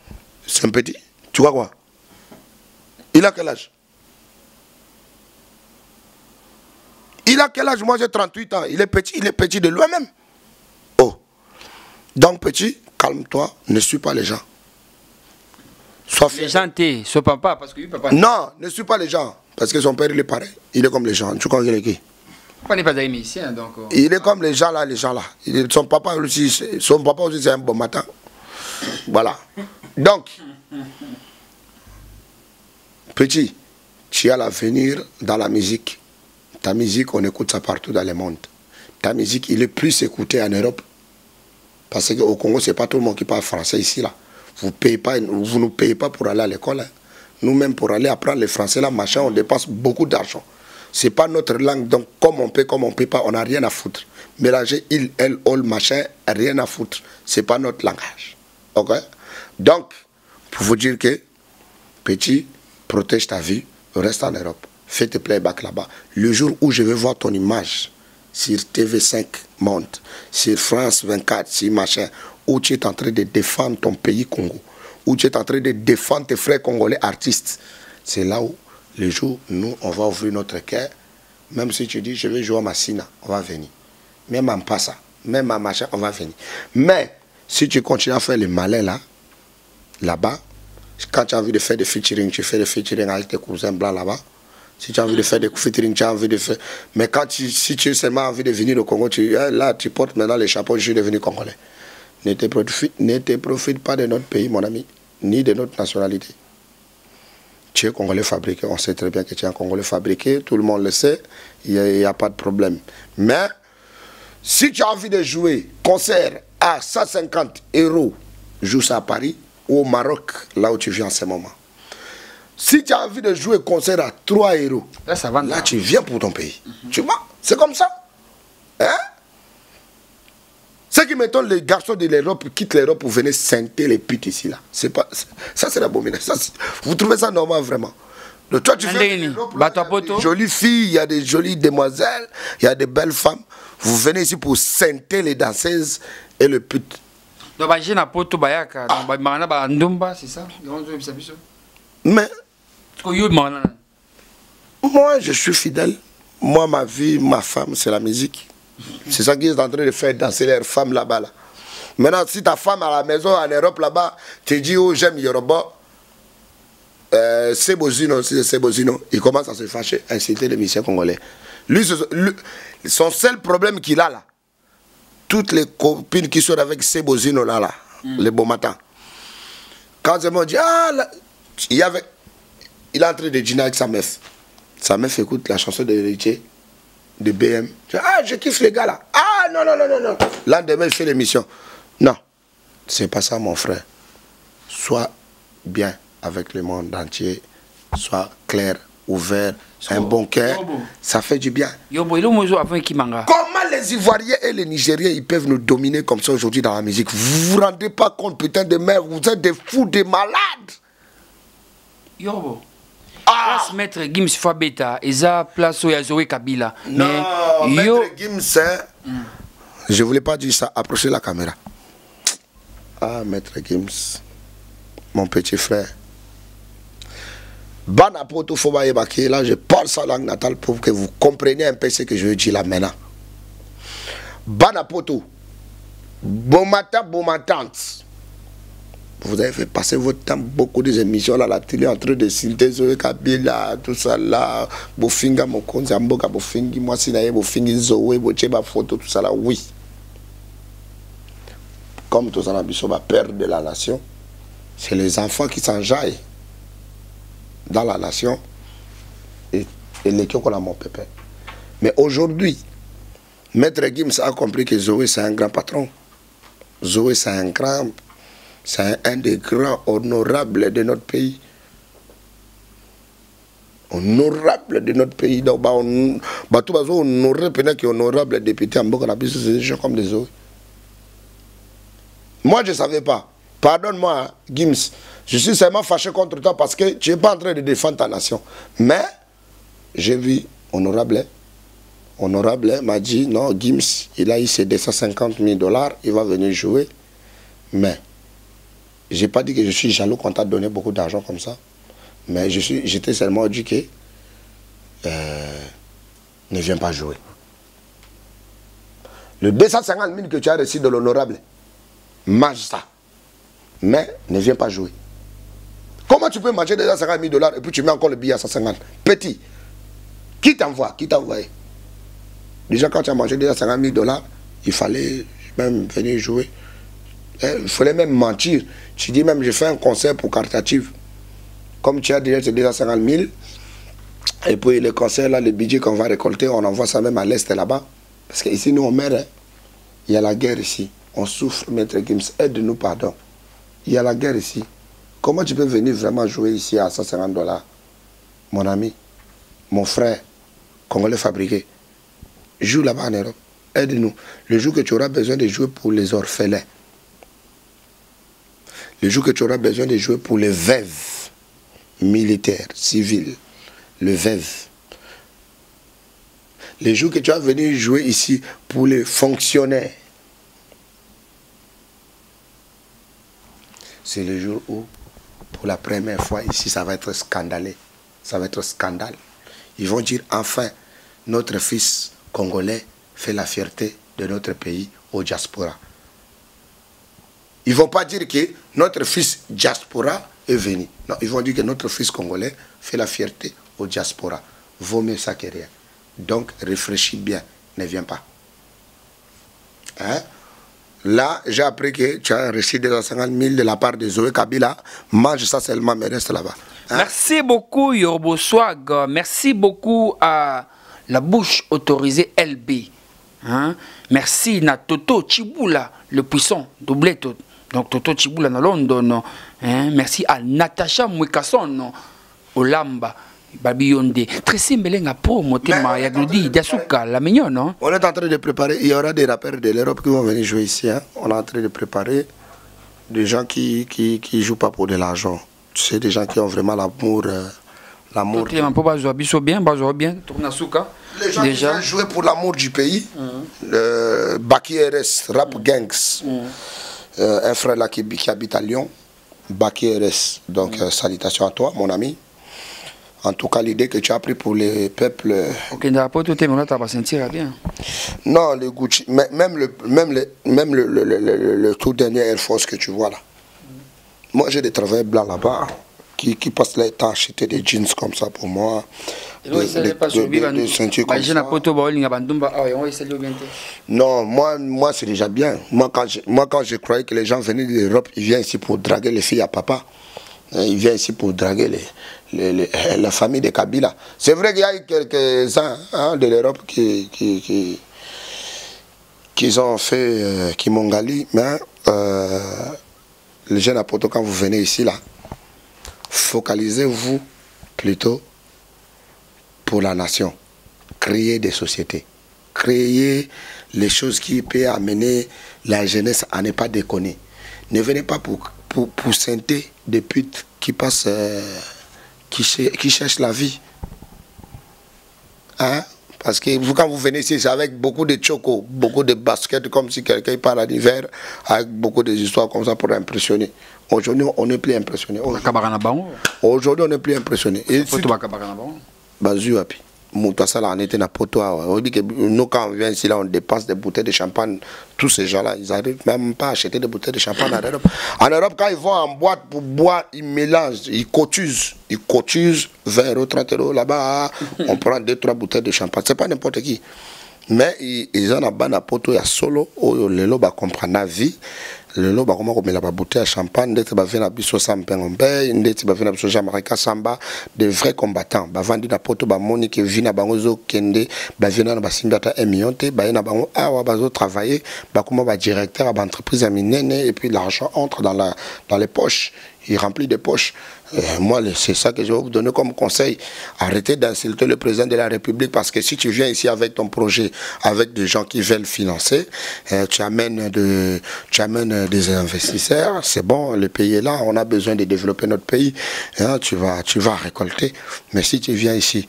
C'est un petit. Tu vois quoi? Il a quel âge? Il a quel âge? Moi j'ai 38 ans. Il est petit de lui-même. Oh. Donc petit, calme-toi, ne suis pas les gens. Sois fier. Les gens, t'es, ce papa, parce que lui, papa. Non, ne suis pas les gens. Parce que son père, il est pareil. Il est comme les gens. Tu crois qu'il est qui? Papa n'est pas des musiciens, donc. Il est comme les gens là, son papa aussi, c'est un bon matin. Voilà. Donc, petit, tu as l'avenir dans la musique. Ta musique, on écoute ça partout dans le monde. Ta musique, il est plus écouté en Europe. Parce qu'au Congo, ce n'est pas tout le monde qui parle français ici, là. Vous ne nous payez pas pour aller à l'école. Hein. Nous-mêmes, pour aller apprendre le français, là, machin, on dépense beaucoup d'argent. Ce n'est pas notre langue, donc comme on peut pas, on n'a rien à foutre. Mélanger il, elle, all, machin, rien à foutre. Ce n'est pas notre langage. Ok? Donc, pour vous dire que, petit, protège ta vie, reste en Europe. Fais tes playbacks là-bas. Le jour où je vais voir ton image sur TV5 Monde, sur France 24, sur machin, où tu es en train de défendre ton pays Congo, où tu es en train de défendre tes frères congolais artistes, c'est là où, le jour, nous, on va ouvrir notre cœur. Même si tu dis, je vais jouer à Massina, on va venir. Même en Passa, même en machin, on va venir. Mais, si tu continues à faire le malin là, là-bas, quand tu as envie de faire des featuring, tu fais des featuring avec tes cousins blancs là-bas. Si tu as envie de faire des featuring, tu as envie de faire... Mais si tu as seulement envie de venir au Congo, là, tu portes maintenant les chapeaux, je suis devenu congolais. Ne te profite pas de notre pays, mon ami, ni de notre nationalité. Tu es congolais fabriqué, on sait très bien que tu es un congolais fabriqué, tout le monde le sait, il n'y a pas de problème. Mais, si tu as envie de jouer concert à 150 €, joue ça à Paris ou au Maroc, là où tu vis en ce moment. Si tu as envie de jouer concert à 3 €, là, ça va, là tu viens pour ton pays. Tu vois, c'est comme ça. Hein? Ce qui m'étonne, les garçons de l'Europe quittent l'Europe pour venir scinter les putes ici. Là. Ça, c'est l'abomination. Vous trouvez ça normal, vraiment? Donc, toi, tu fais il y a des jolies filles, il y a des jolies demoiselles, il y a des belles femmes. Vous venez ici pour scinter les danseuses et le pute. Donc, j'ai un pote bayaka, c'est ça? Mais, moi, je suis fidèle. Moi, ma vie, ma femme, c'est la musique. C'est ça qu'ils sont en train de faire danser leurs femmes là-bas. Là. Maintenant, si ta femme à la maison en Europe là-bas, tu dis, oh, j'aime Yoruba, c'est Bozino, il commence à se fâcher, à inciter les musiciens congolais. Lui, son seul problème qu'il a là, toutes les copines qui sont avec Sebozino là, les beaux matins, quand ils m'ont dit, ah, là, il est en train de dîner avec sa meuf. Sa meuf écoute la chanson de l'héritier de BM. Ah, je kiffe les gars là. Ah, non. Lendemain, je fais l'émission. Non, c'est pas ça, mon frère. Sois bien avec le monde entier. Sois clair, ouvert, un bon cœur. Ça fait du bien. Comment les Ivoiriens et les Nigériens ils peuvent nous dominer comme ça aujourd'hui dans la musique? Vous vous rendez pas compte, putain de merde. Vous êtes des fous, des malades. Yorbo. Place Maître Gims Fabeta, Eza place où il y a Zoé Kabila. Non, Maître Gims, je voulais pas dire ça. Approchez la caméra. Ah, Maître Gims, mon petit frère. Banapoto Fobaye Baki, là je parle sa langue natale pour que vous compreniez un peu ce que je veux dire là maintenant. Banapoto, bon matin, bon matin. Vous avez fait passer votre temps beaucoup des émissions là, la télé en train de citer Zoé Kabila, tout ça là, Bofinga Mokonzi, Amboka Bofingi, moi Sinaye, Bofingi Zoé, Bocheba photo, tout ça là, oui. Comme tous en ambition, père de la nation, c'est les enfants qui s'enjaillent dans la nation et les qui ont mon pépé. Mais aujourd'hui, Maître Gims a compris que Zoé c'est un grand patron. Zoé c'est un des grands honorables de notre pays. Honorable de notre pays. Donc, tout le monde est honorable député en Boko, c'est des gens comme des Zoé. Moi, je ne savais pas. Pardonne-moi, Gims. Je suis seulement fâché contre toi parce que tu n'es pas en train de défendre ta nation. Mais, j'ai vu Honorable. Honorable m'a dit, non, Gims, il a eu ses 250 000 $, il va venir jouer. Mais, je n'ai pas dit que je suis jaloux qu'on t'a donné beaucoup d'argent comme ça. Mais j'étais seulement dit que ne viens pas jouer. Le 250 000 que tu as reçu de l'Honorable, mange ça. Mais ne viens pas jouer. Comment tu peux manger déjà 50 000 $ et puis tu mets encore le billet à 150? Petit. Qui t'envoie? Qui t'a envoyé? Déjà quand tu as mangé déjà 50 000 $, il fallait même venir jouer. Il fallait même mentir. Tu dis même, je fais un concert pour caritative. Comme tu as déjà 50 000, et puis le concert là, le budget qu'on va récolter, on envoie ça même à l'Est là-bas. Parce qu'ici, nous, on meurt. Hein. Il y a la guerre ici. On souffre, Maître Gims. Aide-nous, pardon. Il y a la guerre ici. Comment tu peux venir vraiment jouer ici à 150 $? Mon ami, mon frère, Congolais fabriqué, joue là-bas en Europe. Aide-nous. Le jour que tu auras besoin de jouer pour les orphelins, le jour que tu auras besoin de jouer pour les veuves militaires, civils, le veuve, le jour que tu vas venir jouer ici pour les fonctionnaires, c'est le jour où, pour la première fois ici, ça va être scandalé. Ça va être scandale. Ils vont dire, enfin, notre fils congolais fait la fierté de notre pays au diaspora. Ils ne vont pas dire que notre fils diaspora est venu. Non, ils vont dire que notre fils congolais fait la fierté au diaspora. Vaut mieux ça que rien. Donc, réfléchis bien. Ne viens pas. Hein? Là, j'ai appris que tu as reçu 250 000 de la part de Zoé Kabila. Mange ça seulement, mais reste là-bas. Hein? Merci beaucoup, Yorbo Swag. Merci beaucoup à la bouche autorisée LB. Hein? Merci à Toto Chibula, le puissant, doublé. Donc Toto Chibula dans London. Hein? Merci à Natacha Mwikason, Olamba. Babionde. Tracy Mbelenga Pro, Motema, Yagludi, Dasuka, la mignonne, non? On est en train de préparer, il y aura des rappeurs de l'Europe qui vont venir jouer ici. Hein? On est en train de préparer des gens qui jouent pas pour de l'argent. Tu sais, des gens qui ont vraiment l'amour. L'amour. Les gens qui veulent jouer pour l'amour du pays. Baki RS, Rap Gangs. Un frère là qui habite à Lyon. Baki RS. Donc, salutations à toi, mon ami. En tout cas, l'idée que tu as pris pour les peuples... Ok, tu vas sentir bien. Non, le Gucci, même le tout dernier Air Force que tu vois là. Moi, j'ai des travailleurs blancs là-bas qui passent leur temps à acheter des jeans comme ça pour moi. Des ceintures comme ça. Non, moi c'est déjà bien. Moi, quand je croyais que les gens venaient de l'Europe, ils viennent ici pour draguer les filles à papa. Ils viennent ici pour draguer la famille de Kabila. C'est vrai qu'il y a eu quelques-uns de l'Europe qui ont fait Kimongali, mais les jeunes à Poto, quand vous venez ici, là, focalisez-vous plutôt pour la nation. Créer des sociétés. Créer les choses qui peuvent amener la jeunesse à ne pas déconner. Ne venez pas pour poussinter des putes qui passent qui cherchent la vie. Hein? Parce que vous, quand vous venez ici, c'est avec beaucoup de choco, beaucoup de baskets, comme si quelqu'un part en hiver, avec beaucoup d'histoires comme ça pour impressionner. Aujourd'hui, on n'est plus impressionné. Aujourd'hui, on n'est plus impressionné. Et nous, quand on vient ici, là, on dépasse des bouteilles de champagne. Tous ces gens-là, ils n'arrivent même pas à acheter des bouteilles de champagne en Europe. En Europe, quand ils vont en boîte pour boire, ils mélangent, ils cotisent. Ils cotisent 20 €, 30 € là-bas. On prend 2-3 bouteilles de champagne. Ce n'est pas n'importe qui. Mais ils ont un poto, il y a solo, le loba comprend la vie. Le loba comment on met la bouteille à champagne, d'être bavé na biso sampengombe, d'être bavé na biso Jamaïca Samba, de vrais combattants. Bavandi na poto ba moni que vina bangozo kende, bavé na basimbata 1 million te, ba na bango awa bazo travailler, ba comment ba directeur à entreprise à minene et puis l'argent entre dans les poches. Il remplit des poches. Moi, c'est ça que je vais vous donner comme conseil. Arrêtez d'insulter le président de la République parce que si tu viens ici avec ton projet, avec des gens qui veulent financer, tu amènes des investisseurs. C'est bon, le pays est là, on a besoin de développer notre pays. Hein, tu vas récolter. Mais si tu viens ici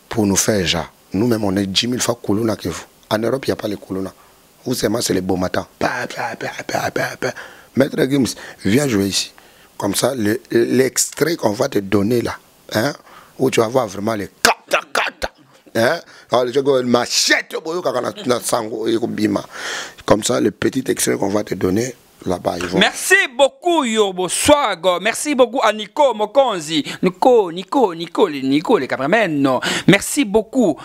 pour nous faire ja, nous-mêmes, on est 10 000 fois Koulouna que vous. En Europe, il n'y a pas les Koulouna. Vous, c'est les beaux matins. Maître Gims, viens jouer ici. Comme ça, l'extrait qu'on va te donner là, hein, où tu vas voir vraiment les kata. Hein, machette, comme ça, le petit extrait qu'on va te donner là-bas. Merci beaucoup, Yobo Swag. Merci beaucoup à Nico Mokonzi. Nico, les cameramen. Merci beaucoup.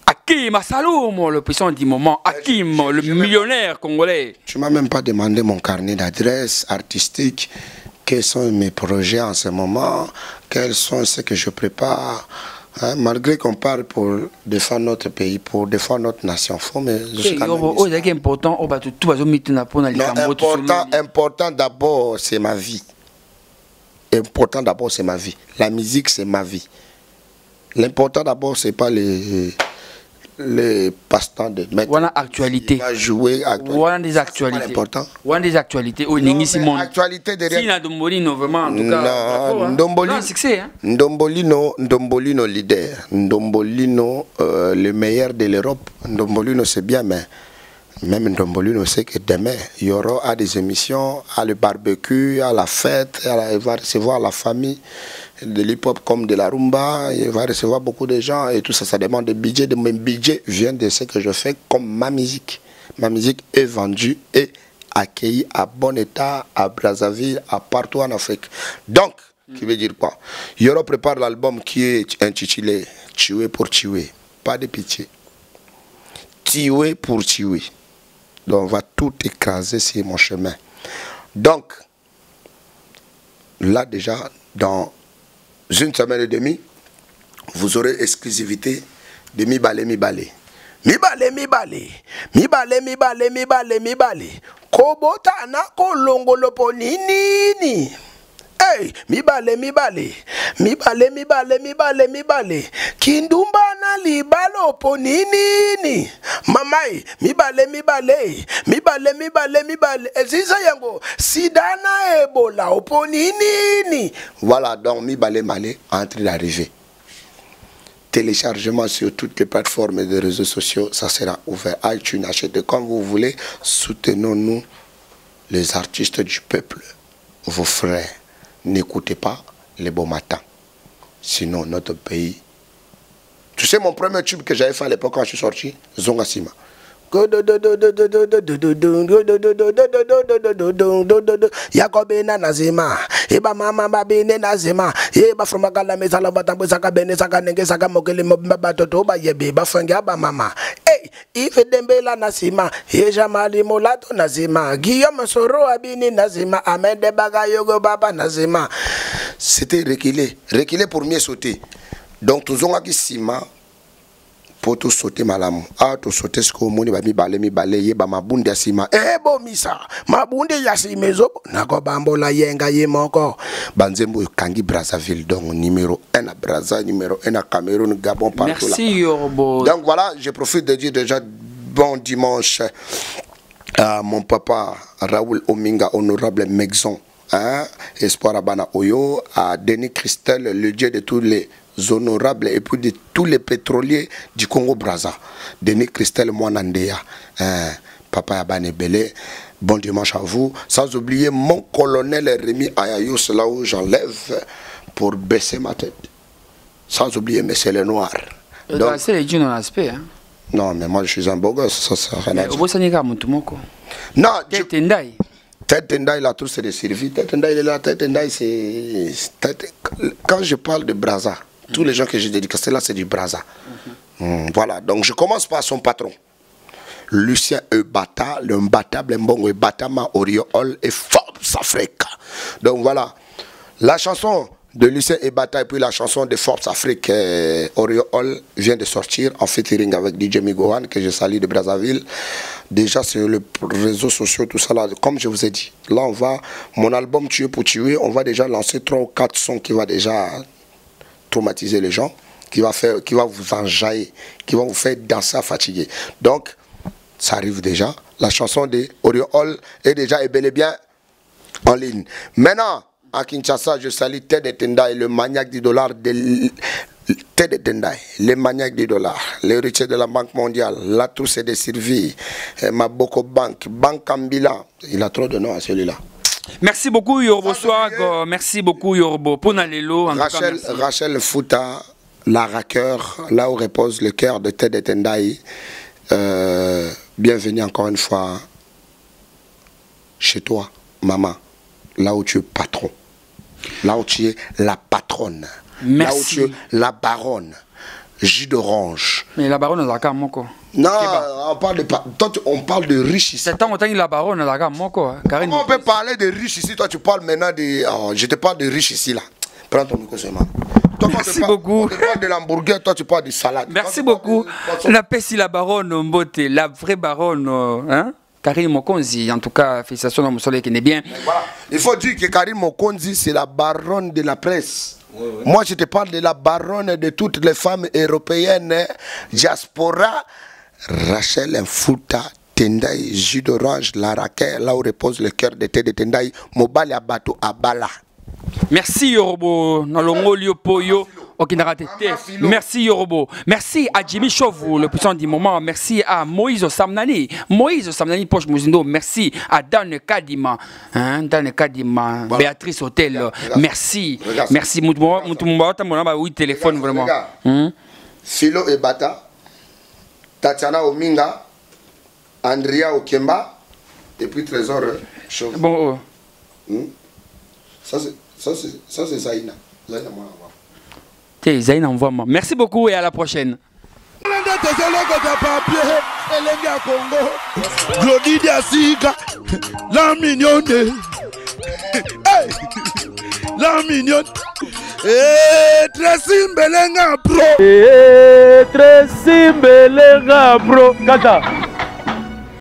Hakim Assaloum, le puissant du moment. Hakim, le millionnaire congolais. Tu m'as même pas demandé mon carnet d'adresse artistique. Quels sont mes projets en ce moment? Quels sont ceux que je prépare? Hein, malgré qu'on parle pour défendre notre pays, pour défendre notre nation. Important d'abord, c'est ma vie. Important d'abord, c'est ma vie. La musique, c'est ma vie. L'important d'abord, c'est pas les passe-temps de mettre. Voilà actualité. Jouer voilà des actualités. Important. Voilà des actualités. Oh, non, actualité derrière. Si Ndombolino vraiment en tout cas. Non, Ndombolino. Succès. Hein? Ndombolino leader. Ndombolino le meilleur de l'Europe. Ndombolino c'est bien, mais même Ndombolino sait que demain il y aura des émissions, à le barbecue, à la fête, il va recevoir la famille. De l'hip-hop comme de la rumba, il va recevoir beaucoup de gens et tout ça, ça demande des budgets. Mes budgets viennent de ce que je fais comme ma musique. Ma musique est vendue et accueillie à bon état, à Brazzaville, à partout en Afrique. Donc, qui veut dire quoi? Yoro prépare l'album qui est intitulé Tuer pour tuer. Pas de pitié. Tuer pour tuer. Donc, on va tout écraser sur mon chemin. Donc, là déjà, dans une semaine et demie, vous aurez exclusivité de Mi Balé. Kobota na kolongolo poninini. Hey, mi balé. Kindumba na libalo poninini. Mamai, mi balé. Ezisa yango, sidana ebola oponinini. Voilà, donc mi balé en train d'arriver. Téléchargement sur toutes les plateformes de réseaux sociaux, ça sera ouvert. iTunes, achetez comme vous voulez. Soutenons-nous, les artistes du peuple, vos frères. N'écoutez pas les beaux matins. Sinon, notre pays... Tu sais, mon premier tube que j'avais fait à l'époque quand je suis sorti, Zonga Sima. Yakobena Nazima, Eba Mama Babine Nazima, Eba from Magala Mesala Batambo Saka Bene Saka Nenge Saka Mokele Mabatoba Yebe, Bafangaba Mama. Hey, Ife Dembela Nazima, Ejamali Molato Nazima, Guillaume Soro Abini Nazima, Ahmed Bagayogo Baba Nazima. C'était reculer pour mieux sauter. Donc, tout Zonga Sima. Pour tout sauter malamu. Ah, tout sauter ce qu'on m'a mi balé, yeba ma bunde asima. Eh, bo misa, ma bunde yasime zo. Nako bambo la yenga ye moko. Banzembo Kangi Brazzaville, donc numéro 1 à Brazza, numéro 1 à Cameroun, Gabon, partout. Merci Yorbo. Donc voilà, je profite de dire déjà bon dimanche à mon papa Raoul Ominga, honorable Megzon. hein, Espoir Abana Oyo, à Denis Christel, le dieu de tous les honorables et puis de tous les pétroliers du Congo-Brazza. Denis Christel Mwanandea, hein, Papa Abane Belé, bon dimanche à vous. Sans oublier mon colonel Rémi Ayayous, là où j'enlève pour baisser ma tête. Sans oublier Monsieur le Noir. C'est les dieux dans l'aspect. Hein? Non, mais moi je suis un beau gosse, ça sert à rien à dire. Non, Tête Tendai, là, tout c'est des services. Tête Tendai, là, Tête Tendai, c'est. Quand je parle de Brazza, tous les gens que j'ai dédicacés là, c'est du Brazza. Voilà, donc je commence par son patron. Lucien Ebata, le imbattable Mbongo Ebata, Ma Oriol et Forbes Africa. Donc voilà, la chanson de Lucien Ebata et puis la chanson de Forbes Afrique, Oriol, vient de sortir en featuring avec DJ Migohan, que je salue de Brazzaville. Déjà sur les réseaux sociaux, tout ça là, comme je vous ai dit, là on va, mon album Tuer pour tuer, on va déjà lancer 3 ou 4 sons qui va déjà traumatiser les gens, qui va vous enjailler, qui va vous faire danser à fatiguer. Donc, ça arrive déjà. La chanson de Oriol est déjà bel et bien en ligne. Maintenant, à Kinshasa, je salue Ted Tendai, le maniaque du dollar Ted Tendai, le maniaque du dollar, l'héritier de la Banque mondiale, la trousse des Sylvie, Maboko Bank, Banque Ambila. Il a trop de noms à celui-là. Merci beaucoup Yorbo Swag, merci beaucoup Yorbo Ponalelo. Rachel Fouta, la raqueur, là où repose le cœur de Ted Tendai. Bienvenue encore une fois chez toi, maman, là où tu es patron, là où tu es la patronne. Merci. Là où tu es la baronne, jus d'orange. Mais la baronne, c'est la moko. Non, on parle de riche ici. C'est tant que la baronne, c'est la moko. Comment on peut parler de riche ici? Toi, tu parles maintenant de. Oh, je te parle de riche ici, là. Prends ton micro seulement. Merci beaucoup. Tu parles de l'hamburger, toi, tu parles de salade. Merci beaucoup. On appelle si la baronne Mbote, la vraie baronne. Hein? Karine Mokonzi, en tout cas, félicitations à mon soleil qui est bien. Voilà. Il faut dire que Karine Mokonzi, c'est la baronne de la presse. Oui. Moi, je te parle de la baronne de toutes les femmes européennes, diaspora, Rachel Mfouta Tendai, jus d'orange, la raquette, là où repose le cœur de Ted Tendai, Mobali Abato Abala. Merci Yorbo, Nalongo Liopoyo. Merci Yorbo. Merci à Jimmy Chauveau, le puissant du moment. Merci à Moïse Samnani. Moïse Samnani Poche Mouzindo. Merci à Dan Kadima. Hein, Dan Kadima. Voilà. Béatrice Hôtel. Regarde. Merci. Regarde. Merci. Oui, téléphone vraiment. Philo Ebata. Tatiana Ominga. Andrea Okemba. Et puis Trésor Chauveau. Bon. Ça c'est Zaina. Zaina moi. Zaina envoie moi. Merci beaucoup et à la prochaine. La mignonne. La mignonne. Très simbelenga bro. Très simbelenga bro. Kata.